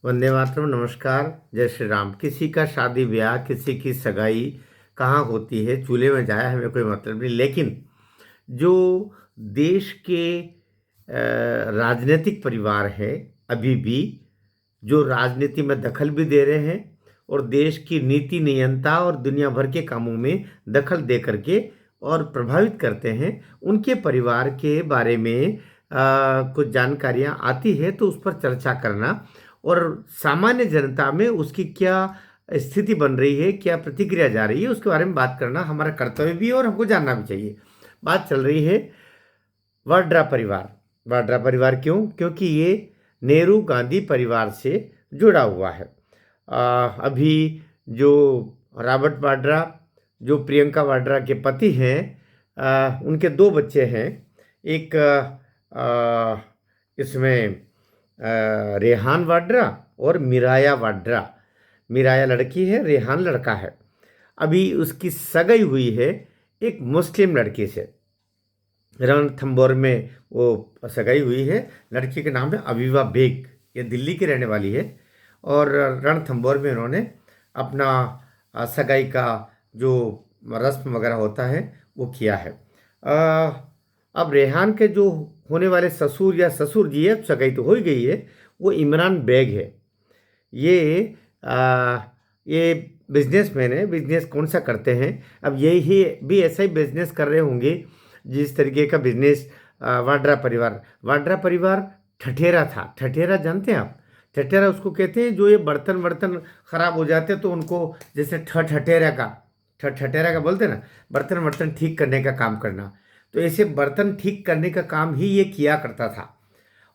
वंदे मातरम। नमस्कार, जय श्री राम। किसी का शादी ब्याह, किसी की सगाई कहाँ होती है, चूल्हे में जाए, हमें कोई मतलब नहीं। लेकिन जो देश के राजनीतिक परिवार है, अभी भी जो राजनीति में दखल भी दे रहे हैं और देश की नीति नियंता और दुनिया भर के कामों में दखल दे करके और प्रभावित करते हैं, उनके परिवार के बारे में कुछ जानकारियां आती है तो उस पर चर्चा करना और सामान्य जनता में उसकी क्या स्थिति बन रही है, क्या प्रतिक्रिया जा रही है, उसके बारे में बात करना हमारा कर्तव्य भी है और हमको जानना भी चाहिए। बात चल रही है वाड्रा परिवार। वाड्रा परिवार क्यों? क्योंकि ये नेहरू गांधी परिवार से जुड़ा हुआ है। अभी जो रॉबर्ट वाड्रा, जो प्रियंका वाड्रा के पति हैं, उनके दो बच्चे हैं। एक इसमें रेहान वाड्रा और मिराया वाड्रा। मिराया लड़की है, रेहान लड़का है। अभी उसकी सगाई हुई है एक मुस्लिम लड़की से। रणथंबोर में वो सगाई हुई है। लड़की के नाम है अवीवा बेग। ये दिल्ली की रहने वाली है और रणथंबोर में उन्होंने अपना सगाई का जो रस्म वगैरह होता है वो किया है। अब रेहान के जो होने वाले ससुर या ससुर जी है, सगाई तो हो ही गई है, वो इमरान बेग है। ये ये बिजनेसमैन है। बिजनेस कौन सा करते हैं? अब यही भी ऐसा ही बिजनेस कर रहे होंगे जिस तरीके का बिजनेस वाड्रा परिवार ठठेरा था। ठठेरा जानते हैं आप? ठठेरा उसको कहते हैं जो ये बर्तन वर्तन खराब हो जाते तो उनको, जैसे ठठेरा का बोलते हैं ना, बर्तन वर्तन ठीक करने का काम करना। तो ऐसे बर्तन ठीक करने का काम ही ये किया करता था।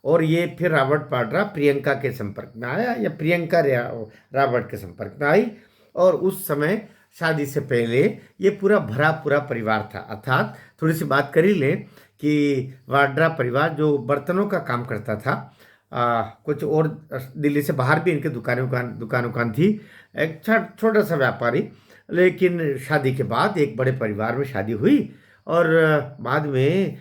और ये फिर रॉबर्ट वाड्रा प्रियंका के संपर्क में आया, या प्रियंका रॉबर्ट के संपर्क में आई। और उस समय शादी से पहले ये पूरा भरा पूरा परिवार था। अर्थात थोड़ी सी बात कर ही लें कि वाड्रा परिवार जो बर्तनों का काम करता था, कुछ और दिल्ली से बाहर भी इनके दुकान थी। एक छोटा सा व्यापारी, लेकिन शादी के बाद एक बड़े परिवार में शादी हुई। और बाद में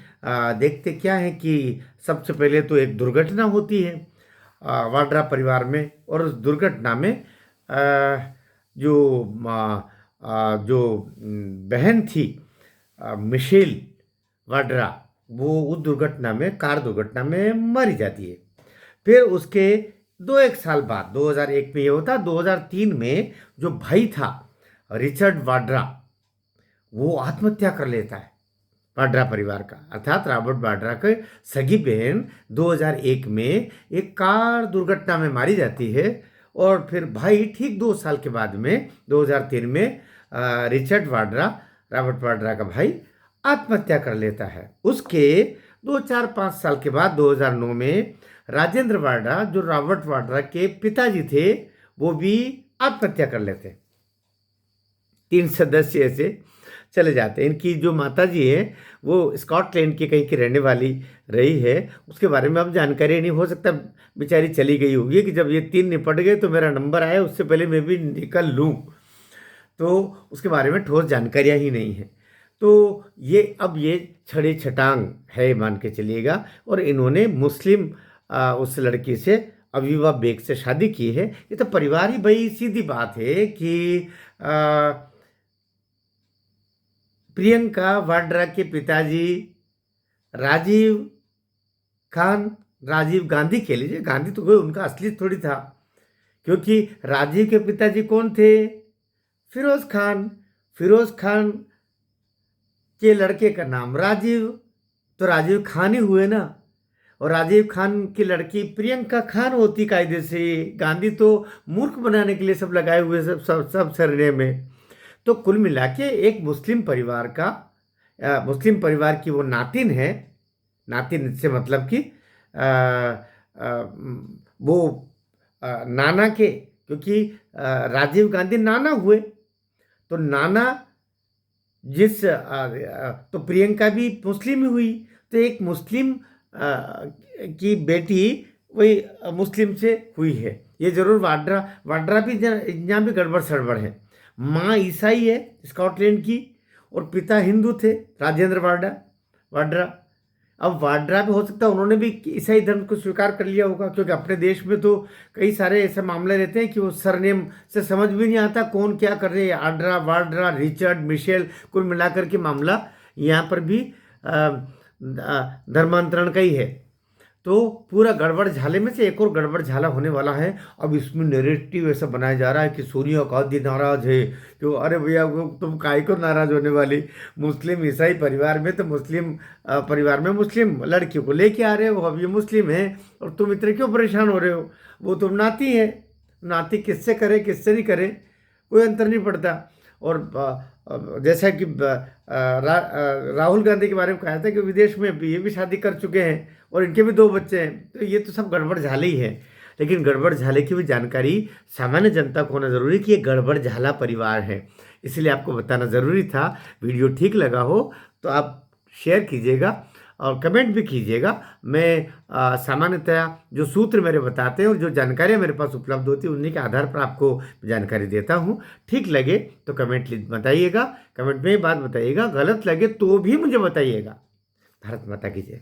देखते क्या है कि सबसे पहले तो एक दुर्घटना होती है वाड्रा परिवार में। और उस दुर्घटना में जो बहन थी मिशेल वाड्रा, वो उस दुर्घटना में, कार दुर्घटना में मारी जाती है। फिर उसके दो एक साल बाद, 2001 में ये होता, 2003 में जो भाई था रिचर्ड वाड्रा, वो आत्महत्या कर लेता है। वाड्रा परिवार का, अर्थात रॉबर्ट वाड्रा के सगी बहन 2001 में एक कार दुर्घटना में मारी जाती है। और फिर भाई ठीक 2 साल के बाद में 2003 में रिचर्ड वाड्रा, रॉबर्ट वाड्रा का भाई, आत्महत्या कर लेता है। उसके 2 4 5 साल के बाद 2009 में राजेंद्र वाड्रा, जो रॉबर्ट वाड्रा के पिताजी थे, वो भी आत्महत्या कर लेते हैं। 3 सदस्य ऐसे चले जाते हैं। इनकी जो माता जी है वो स्कॉटलैंड की कहीं की रहने वाली रही है। उसके बारे में अब जानकारी नहीं, हो सकता बेचारी चली गई होगी कि जब ये 3 निपट गए तो मेरा नंबर आया, उससे पहले मैं भी निकल लूँ। तो उसके बारे में ठोस जानकारियाँ ही नहीं है। तो ये छड़ी छटांग है, मान के चलिएगा। और इन्होंने मुस्लिम उस लड़की से, अवीवा बेग से शादी की है। ये तो परिवार ही, भाई सीधी बात है कि प्रियंका वाड्रा के पिताजी राजीव खान, राजीव गांधी कह लीजिए, गांधी तो कोई उनका असली थोड़ी था, क्योंकि राजीव के पिताजी कौन थे? फिरोज खान। फिरोज खान के लड़के का नाम राजीव, तो राजीव खान ही हुए ना। और राजीव खान की लड़की प्रियंका खान होती कायदे से। गांधी तो मूर्ख बनाने के लिए सब लगाए हुए, सब सरने में। तो कुल मिला के एक मुस्लिम परिवार का, मुस्लिम परिवार की वो नातिन है। नातिन से मतलब कि वो नाना के, क्योंकि राजीव गांधी नाना हुए, तो नाना तो प्रियंका भी मुस्लिम ही हुई। तो एक मुस्लिम की बेटी वही मुस्लिम से हुई है। ये जरूर वाड्रा भी यहाँ भी गड़बड़ सड़बड़ है। माँ ईसाई है स्कॉटलैंड की, और पिता हिंदू थे, राजेंद्र वाड्रा। अब वाड्रा भी हो सकता है उन्होंने भी ईसाई धर्म को स्वीकार कर लिया होगा, क्योंकि अपने देश में तो कई सारे ऐसे मामले रहते हैं कि वो सरनेम से समझ भी नहीं आता कौन क्या कर रहे हैं। आड्रा, वाड्रा, रिचर्ड, मिशेल, कुल मिलाकर के मामला यहाँ पर भी धर्मांतरण का ही है। तो पूरा गड़बड़ झाले में से एक और गड़बड़ झाला होने वाला है। अब इसमें नैरेटिव ऐसा बनाया जा रहा है कि सोनिया गांधी नाराज है, कि अरे भैया तुम काहे को नाराज होने वाली, मुस्लिम ईसाई परिवार में तो मुस्लिम परिवार में मुस्लिम लड़कियों को लेके आ रहे हो, अब ये मुस्लिम है और तुम इतने क्यों परेशान हो रहे हो, वो तुम नाती है, नाती किससे करे किससे नहीं करे कोई अंतर नहीं पड़ता। और जैसा कि राहुल गांधी के बारे में कहा था कि विदेश में भी ये भी शादी कर चुके हैं और इनके भी 2 बच्चे हैं, तो ये तो सब गड़बड़ झाले ही है। लेकिन गड़बड़ झाले की भी जानकारी सामान्य जनता को होना जरूरी कि ये गड़बड़ झाला परिवार है, इसलिए आपको बताना ज़रूरी था। वीडियो ठीक लगा हो तो आप शेयर कीजिएगा और कमेंट भी कीजिएगा। मैं सामान्यतः जो सूत्र मेरे बताते हैं और जो जानकारियाँ मेरे पास उपलब्ध होती है उन्हीं के आधार पर आपको जानकारी देता हूँ। ठीक लगे तो कमेंट बताइएगा, कमेंट में ही बात बताइएगा, गलत लगे तो भी मुझे बताइएगा। भारत माता की जय।